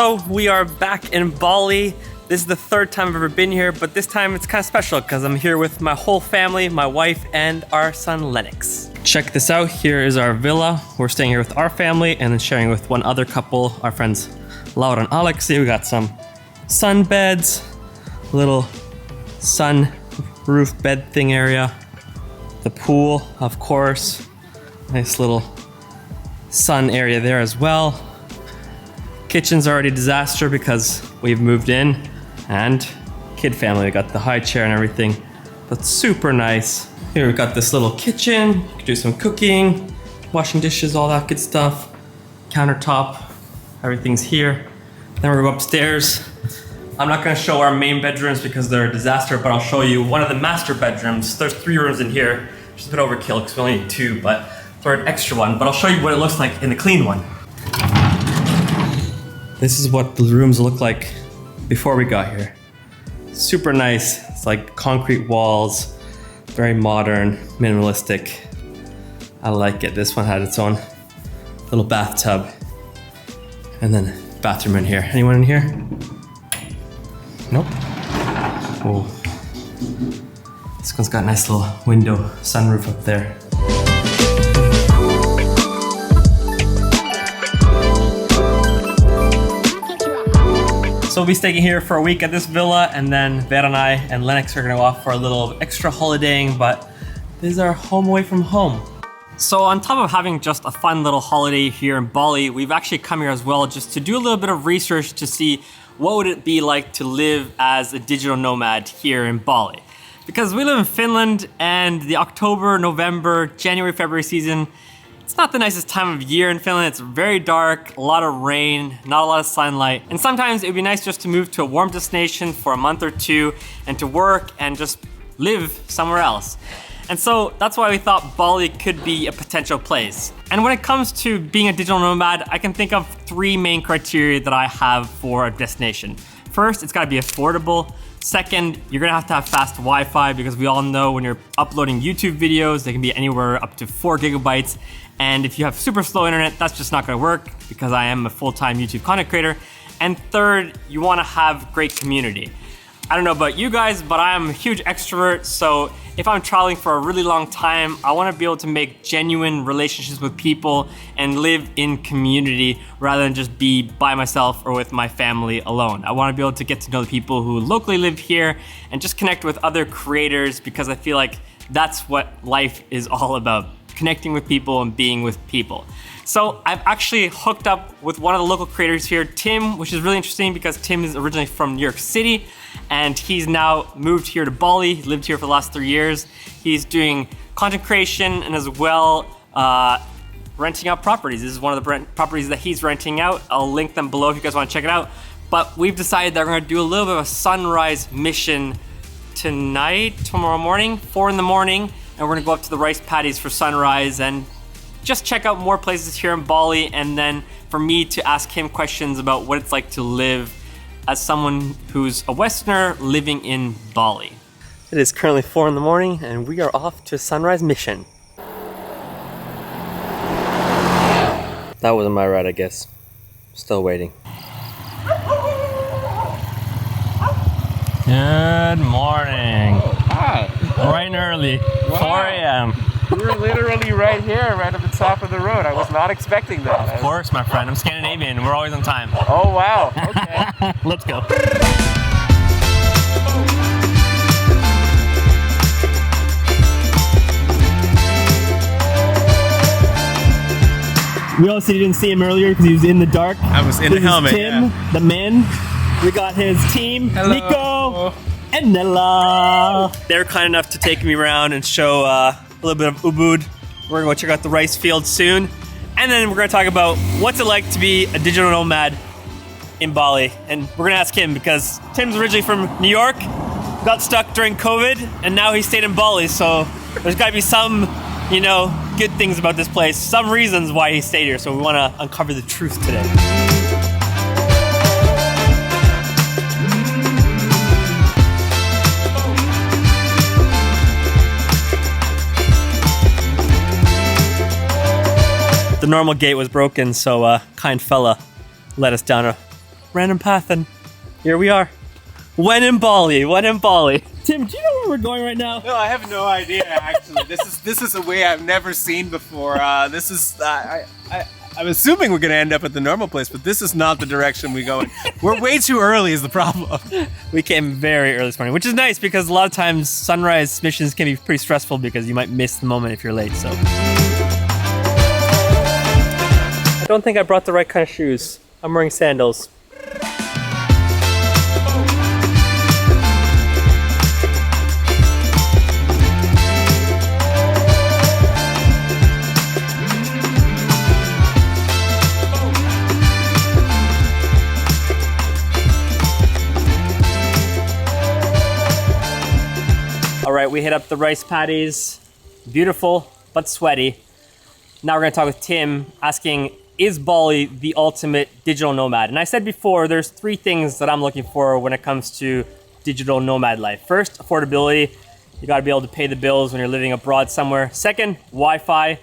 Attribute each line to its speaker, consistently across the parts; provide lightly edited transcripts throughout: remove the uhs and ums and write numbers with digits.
Speaker 1: So we are back in Bali. This is the third time I've ever been here, but this time it's kind of special because I'm here with my whole family, my wife, and our son Lennox. Check this out. Here is our villa. We're staying here with our family and then sharing with one other couple, our friends Laura and Alex. We got some sun beds, little sun roof bed thing area, the pool, of course, nice little sun area there as well. Kitchen's already a disaster because we've moved in, and kid family, we got the high chair and everything, but super nice. Here we've got this little kitchen, you can do some cooking, washing dishes, all that good stuff. Countertop, everything's here. Then we're gonna go upstairs. I'm not gonna show our main bedrooms because they're a disaster, but I'll show you one of the master bedrooms. There's 3 rooms in here, which is a bit overkill because we only need 2, but for an extra one. But I'll show you what it looks like in the clean one. This is what the rooms look like before we got here. Super nice. It's like concrete walls, very modern, minimalistic. I like it. This one had its own little bathtub. And then bathroom in here. Anyone in here? Nope. Oh. This one's got a nice little window, sunroof up there. So we'll be staying here for a week at this villa, and then Vera and I and Lennox are gonna go off for a little extra holidaying, but this is our home away from home. So on top of having just a fun little holiday here in Bali, we've actually come here as well just to do a little bit of research to see what would it be like to live as a digital nomad here in Bali. Because we live in Finland, and the October, November, January, February season, it's not the nicest time of year in Finland. It's very dark, a lot of rain, not a lot of sunlight. And sometimes it would be nice just to move to a warm destination for a month or 2 and to work and just live somewhere else. And so that's why we thought Bali could be a potential place. And when it comes to being a digital nomad, I can think of 3 main criteria that I have for a destination. First, it's gotta be affordable. Second, you're gonna have to have fast Wi-Fi because we all know when you're uploading YouTube videos, they can be anywhere up to 4 gigabytes. And if you have super slow internet, that's just not gonna work because I am a full-time YouTube content creator. And third, you wanna have great community. I don't know about you guys, but I am a huge extrovert, so if I'm traveling for a really long time, I wanna be able to make genuine relationships with people and live in community rather than just be by myself or with my family alone. I wanna be able to get to know the people who locally live here and just connect with other creators because I feel like that's what life is all about. Connecting with people and being with people. So I've actually hooked up with one of the local creators here, Tim, which is really interesting because Tim is originally from New York City and he's now moved here to Bali. He lived here for the last 3 years. He's doing content creation and as well renting out properties. This is one of the properties that he's renting out. I'll link them below if you guys want to check it out. But we've decided that we're gonna do a little bit of a sunrise mission tonight, tomorrow morning, 4 in the morning. And we're gonna go up to the rice paddies for sunrise and just check out more places here in Bali, and then for me to ask him questions about what it's like to live as someone who's a Westerner living in Bali. It is currently 4 in the morning and we are off to a sunrise mission. That wasn't my ride, I guess. Still waiting. Good morning.
Speaker 2: Hi.
Speaker 1: Bright and early, wow. 4 a.m.
Speaker 2: We're literally right here, right at the top of the road. I was not expecting that.
Speaker 1: Of course, my friend. I'm Scandinavian. We're always on time.
Speaker 2: Oh, wow. Okay.
Speaker 1: Let's go. We also didn't see him earlier because he was in the dark.
Speaker 2: I was in the helmet.
Speaker 1: Tim,
Speaker 2: yeah.
Speaker 1: The men. We got his team,
Speaker 2: Hello.
Speaker 1: Nico and Nella. They're kind enough to take me around and show a little bit of Ubud. We're gonna go check out the rice field soon. And then we're gonna talk about what's it like to be a digital nomad in Bali. And we're gonna ask him because Tim's originally from New York, got stuck during COVID, and now he stayed in Bali. So there's gotta be some, you know, good things about this place, some reasons why he stayed here. So we wanna uncover the truth today. The normal gate was broken, so a kind fella let us down a random path, and here we are. When in Bali. Tim, do you know where we're going right now?
Speaker 2: No, I have no idea. Actually, this is a way I've never seen before. I'm assuming we're gonna end up at the normal place, but this is not the direction we go in. We're way too early is the problem.
Speaker 1: We came very early this morning, which is nice because a lot of times sunrise missions can be pretty stressful because you might miss the moment if you're late. So I don't think I brought the right kind of shoes. I'm wearing sandals. All right, we hit up the rice paddies. Beautiful, but sweaty. Now we're gonna talk with Tim, asking, is Bali the ultimate digital nomad? And I said before, there's 3 things that I'm looking for when it comes to digital nomad life. First, affordability. You gotta be able to pay the bills when you're living abroad somewhere. Second, Wi-Fi.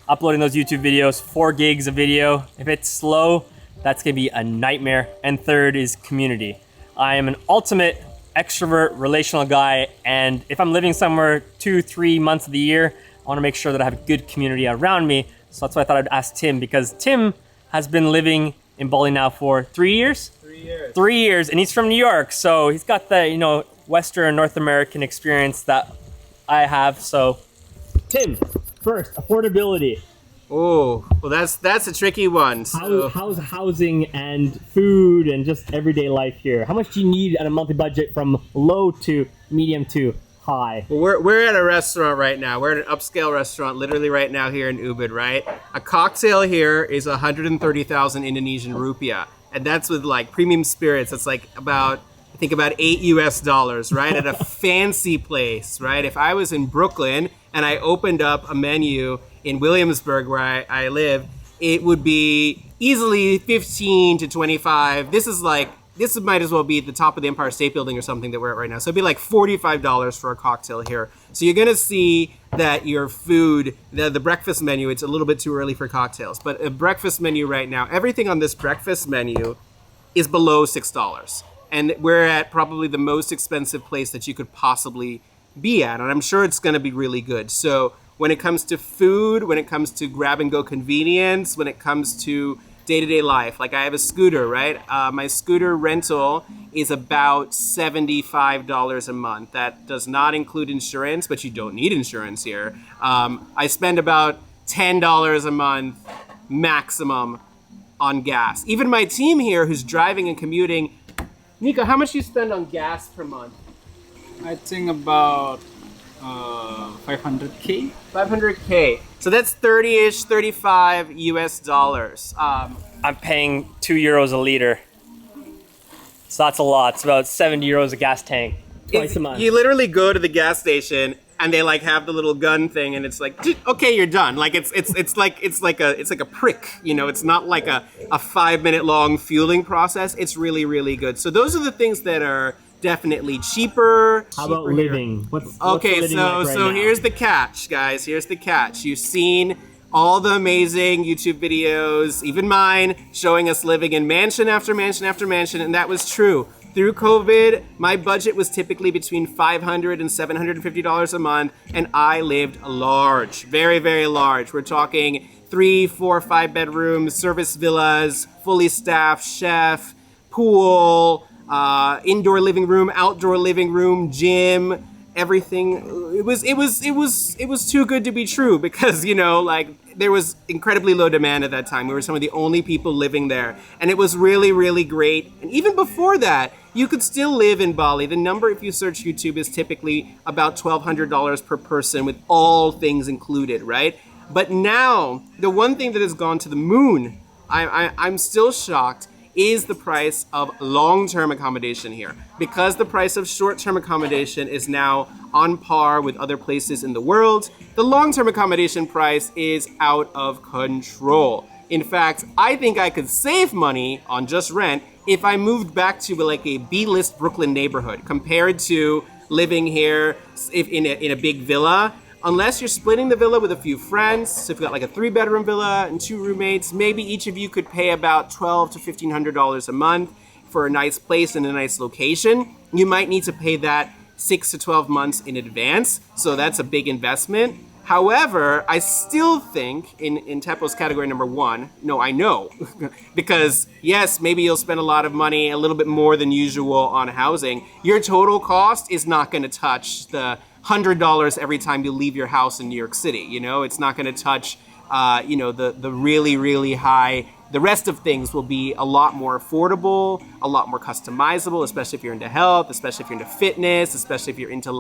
Speaker 1: Uploading those YouTube videos, 4 gigs of video. If it's slow, that's gonna be a nightmare. And third is community. I am an ultimate extrovert, relational guy, and if I'm living somewhere 2-3 months of the year, I want to make sure that I have a good community around me. So that's why I thought I'd ask Tim, because Tim has been living in Bali now for 3 years?
Speaker 2: 3 years.
Speaker 1: 3 years, and he's from New York, so he's got the, you know, Western North American experience that I have. So Tim, first, affordability.
Speaker 2: Oh, well, that's a tricky one. So.
Speaker 1: How's housing and food and just everyday life here? How much do you need on a monthly budget from low to medium to high?
Speaker 2: Well, we're at a restaurant right now. We're at an upscale restaurant, literally right now here in Ubud, right? A cocktail here is 130,000 Indonesian rupiah, and that's with like premium spirits. That's like about $8 US, right? At a fancy place, right? If I was in Brooklyn and I opened up a menu in Williamsburg, where I live, it would be easily 15 to 25. This might as well be at the top of the Empire State Building or something that we're at right now. So it'd be like $45 for a cocktail here. So you're gonna see that your food, the breakfast menu, it's a little bit too early for cocktails, but a breakfast menu right now, everything on this breakfast menu is below $6. And we're at probably the most expensive place that you could possibly be at. And I'm sure it's gonna be really good. So when it comes to food, when it comes to grab and go convenience, when it comes to day-to-day life, like I have a scooter, right? My scooter rental is about $75 a month. That does not include insurance, but you don't need insurance here. I spend about $10 a month maximum on gas. Even my team here who's driving and commuting, Nico, how much do you spend on gas per month?
Speaker 3: I think about 500K.
Speaker 2: 500K. So that's 30-ish, 35 US dollars.
Speaker 1: I'm paying €2 a liter. So that's a lot. It's about 70 euros a gas tank. Twice a month.
Speaker 2: You literally go to the gas station and they like have the little gun thing and it's like, okay, you're done. Like it's like a prick, you know, it's not like a 5-minute long fueling process. It's really, really good. So those are the things that are definitely cheaper.
Speaker 1: How about living? What's
Speaker 2: okay,
Speaker 1: living like right now?
Speaker 2: Here's the catch, guys. Here's the catch. You've seen all the amazing YouTube videos, even mine, showing us living in mansion after mansion after mansion, and that was true. Through COVID, my budget was typically between $500 and $750 a month, and I lived large, very, very large. We're talking 3, 4, 5 bedrooms, service villas, fully staffed chef, pool, indoor living room, outdoor living room, gym, everything. It was too good to be true because, you know, like there was incredibly low demand at that time. We were some of the only people living there, and it was really, really great. And even before that, you could still live in Bali. The number, if you search YouTube, is typically about $1,200 per person with all things included, right? But now, the one thing that has gone to the moon, I'm still shocked, is the price of long-term accommodation here. Because the price of short-term accommodation is now on par with other places in the world, the long-term accommodation price is out of control. In fact, I think I could save money on just rent if I moved back to like a B-list Brooklyn neighborhood compared to living here in a big villa. Unless you're splitting the villa with a few friends, so if you've got like a 3-bedroom villa and 2 roommates, maybe each of you could pay about $1,200 to $1,500 a month. for a nice place in a nice location, you might need to pay that 6 to 12 months in advance. So that's a big investment. However, I still think in Teppo's category number 1, no, I know, because yes, maybe you'll spend a lot of money, a little bit more than usual on housing. Your total cost is not going to touch the $100 every time you leave your house in New York City. You know, it's not going to touch, the really, really high. The rest of things will be a lot more affordable, a lot more customizable, especially if you're into health, especially if you're into fitness, especially if you're into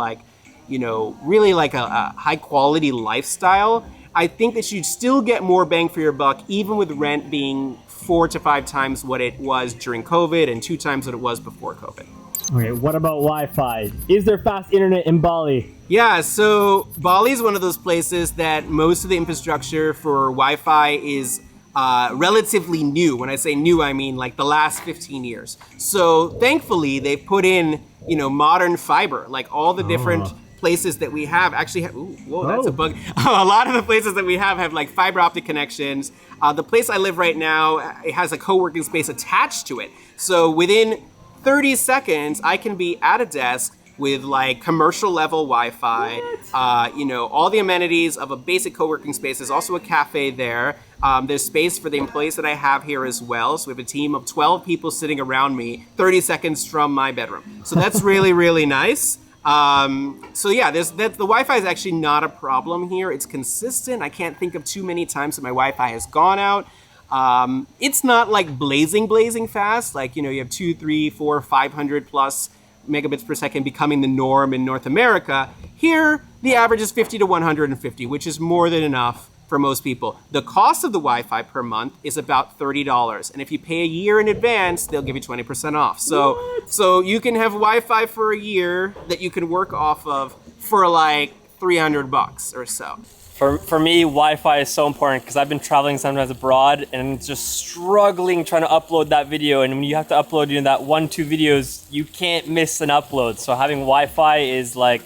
Speaker 2: really like a high quality lifestyle. I think that you'd still get more bang for your buck, even with rent being 4 to 5 times what it was during COVID and 2 times what it was before COVID.
Speaker 1: Okay, what about Wi-Fi? Is there fast internet in Bali?
Speaker 2: Yeah, so Bali is one of those places that most of the infrastructure for Wi-Fi is relatively new. When I say new, I mean like the last 15 years. So thankfully, they've put in, modern fiber, like all the different places that we have actually have, ooh, whoa, that's a bug. A lot of the places that we have like fiber optic connections. The place I live right now, it has a co-working space attached to it. So within 30 seconds, I can be at a desk with like commercial level Wi-Fi, all the amenities of a basic co-working space. There's also a cafe there. There's space for the employees that I have here as well. So we have a team of 12 people sitting around me 30 seconds from my bedroom. So that's really, really nice. The Wi-Fi is actually not a problem here. It's consistent. I can't think of too many times that my Wi-Fi has gone out. It's not like blazing fast. Like, you have 2, 3, 4, 500 plus megabits per second becoming the norm in North America. Here, the average is 50 to 150, which is more than enough for most people. The cost of the Wi-Fi per month is about $30. And if you pay a year in advance, they'll give you 20% off. So you can have Wi-Fi for a year that you can work off of for like $300 or so.
Speaker 1: For me, Wi-Fi is so important because I've been traveling sometimes abroad and just struggling trying to upload that video. And when you have to upload that 1-2 videos, you can't miss an upload. So having Wi-Fi is like,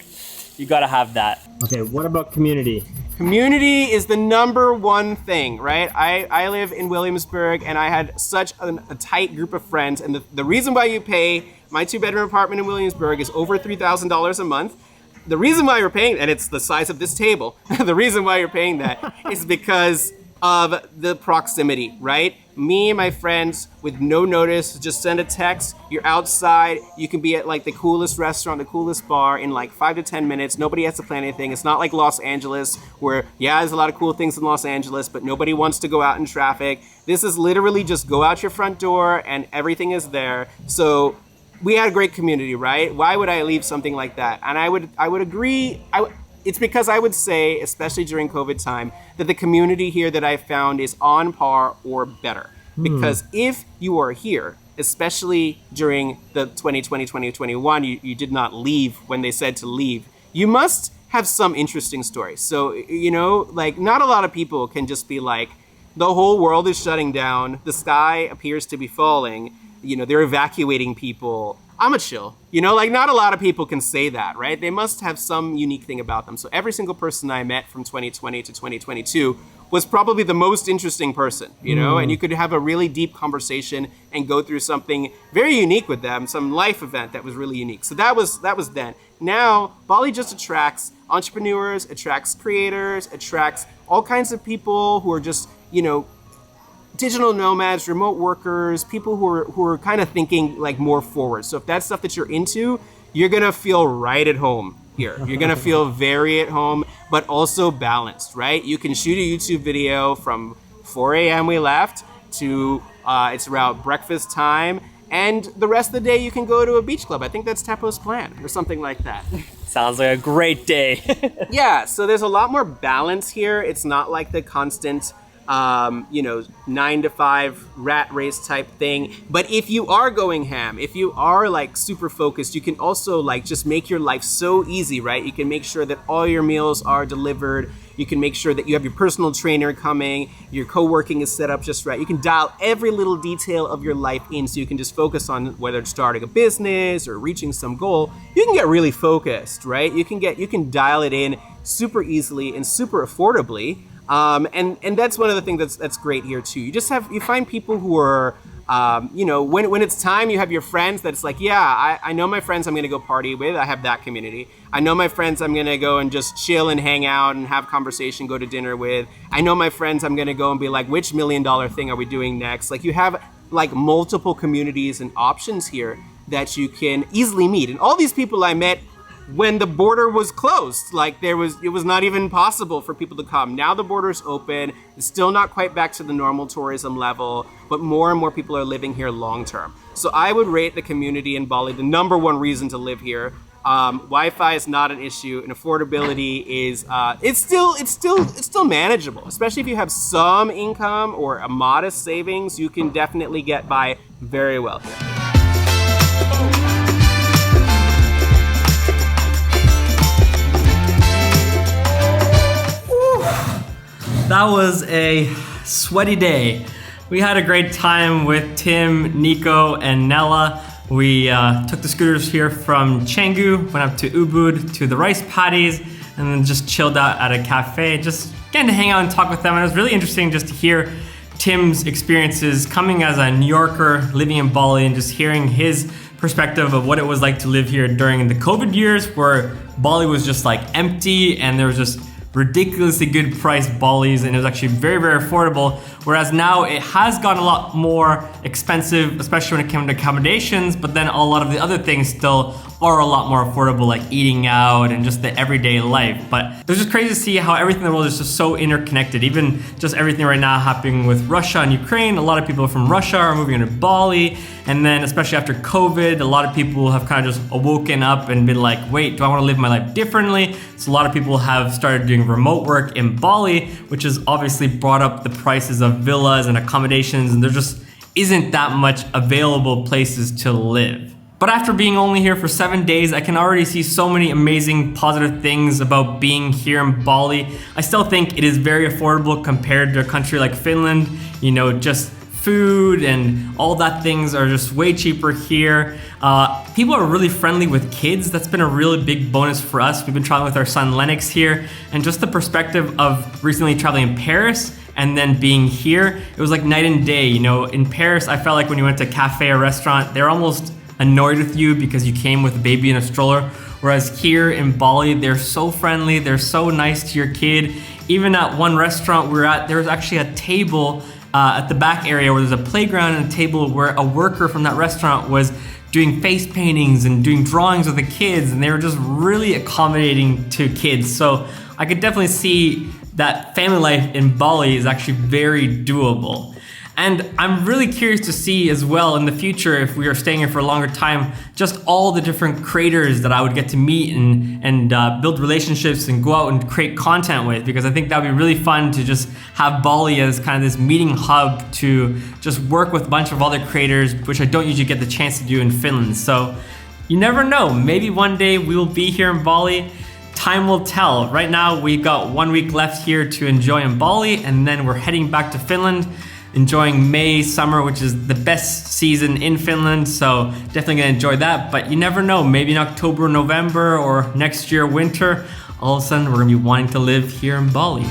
Speaker 1: you gotta have that. Okay, what about community?
Speaker 2: Community is the number one thing, right? I live in Williamsburg and I had such a tight group of friends. And the reason why you pay, my 2-bedroom apartment in Williamsburg is over $3,000 a month. The reason why you're paying, and it's the size of this table, the reason why you're paying that is because of the proximity, right? Me and my friends with no notice, just send a text, you're outside, you can be at like the coolest restaurant, the coolest bar in like 5 to 10 minutes. Nobody has to plan anything. It's not like Los Angeles where, there's a lot of cool things in Los Angeles, but nobody wants to go out in traffic. This is literally just go out your front door and everything is there. So we had a great community, right? Why would I leave something like that? And I would agree. It's because I would say, especially during COVID time, that the community here that I found is on par or better. Because if you are here, especially during the 2020, 2021, you did not leave when they said to leave, you must have some interesting stories. So, not a lot of people can just be like, the whole world is shutting down, the sky appears to be falling, they're evacuating people. I'm a chill. Not a lot of people can say that, right? They must have some unique thing about them. So every single person I met from 2020 to 2022 was probably the most interesting person, and you could have a really deep conversation and go through something very unique with them, some life event that was really unique. So that was then. Now, Bali just attracts entrepreneurs, attracts creators, attracts all kinds of people who are just, digital nomads, remote workers, people who are kind of thinking like more forward. So if that's stuff that you're into, you're gonna feel right at home here. You're gonna feel very at home, but also balanced, right? You can shoot a YouTube video from 4 a.m. we left to it's around breakfast time, and the rest of the day you can go to a beach club. I think that's Teppo's plan or something like that.
Speaker 1: Sounds like a great day.
Speaker 2: Yeah, so there's a lot more balance here. It's not like the constant 9 to 5 rat race type thing. But if you are going ham, if you are like super focused, you can also like just make your life so easy, right? You can make sure that all your meals are delivered. You can make sure that you have your personal trainer coming, your co-working is set up just right. You can dial every little detail of your life in so you can just focus on whether it's starting a business or reaching some goal. You can get really focused, right? You can dial it in super easily and super affordably. And that's one of the things that's great here too. You find people who are You know, when it's time, you have your friends that's like, yeah, I know my friends I'm gonna go party with. I have that community. I know my friends I'm gonna go and just chill and hang out and have conversation, go to dinner with. I know my friends I'm gonna go and be like, which $1 million thing are we doing next? Like, you have like multiple communities and options here that you can easily meet. And all these people I met when the border was closed, like it was not even possible for people to come. Now the border's open. It's still not quite back to the normal tourism level, but more and more people are living here long term. So I would rate the community in Bali the #1 reason to live here. Wi-Fi is not an issue, and affordability is it's still manageable, especially if you have some income or a modest savings. You can definitely get by very well here.
Speaker 1: That was a sweaty day. We had a great time with Tim, Nico, and Nella. We took the scooters here from Canggu, went up to Ubud to the rice paddies, and then just chilled out at a cafe, just getting to hang out and talk with them. And it was really interesting just to hear Tim's experiences coming as a New Yorker, living in Bali, and just hearing his perspective of what it was like to live here during the COVID years, where Bali was just like empty and there was just ridiculously good priced Balis, and it was actually very, very affordable. Whereas now it has gotten a lot more expensive, especially when it came to accommodations, but then a lot of the other things still are a lot more affordable, like eating out and just the everyday life. But it was just crazy to see how everything in the world is just so interconnected. Even just everything right now happening with Russia and Ukraine. A lot of people from Russia are moving into Bali. And then especially after COVID, a lot of people have kind of just awoken up and been like, wait, do I want to live my life differently? So a lot of people have started doing remote work in Bali, which has obviously brought up the prices of villas and accommodations, and there just isn't that much available places to live. But after being only here for 7 days, I can already see so many amazing positive things about being here in Bali. I still think it is very affordable compared to a country like Finland. You know, just food and all that things are just way cheaper here. People are really friendly with kids. That's been a really big bonus for us. We've been traveling with our son Lennox here, and just the perspective of recently traveling in Paris and then being here, it was like night and day. You know, in Paris, I felt like when you went to a cafe or restaurant, they're almost annoyed with you because you came with a baby in a stroller. Whereas here in Bali, they're so friendly, they're so nice to your kid. Even at one restaurant we were at, there was actually a table at the back area where there's a playground and a table where a worker from that restaurant was doing face paintings and doing drawings with the kids, and they were just really accommodating to kids. So I could definitely see that family life in Bali is actually very doable. And I'm really curious to see as well in the future, if we are staying here for a longer time, just all the different creators that I would get to meet and build relationships and go out and create content with, because I think that would be really fun to just have Bali as kind of this meeting hub to just work with a bunch of other creators, which I don't usually get the chance to do in Finland. So you never know, maybe one day we will be here in Bali. Time will tell. Right now we've got 1 week left here to enjoy in Bali, and then we're heading back to Finland, enjoying May, summer, which is the best season in Finland. So definitely gonna enjoy that. But you never know, maybe in October, November, or next year, winter, all of a sudden we're gonna be wanting to live here in Bali.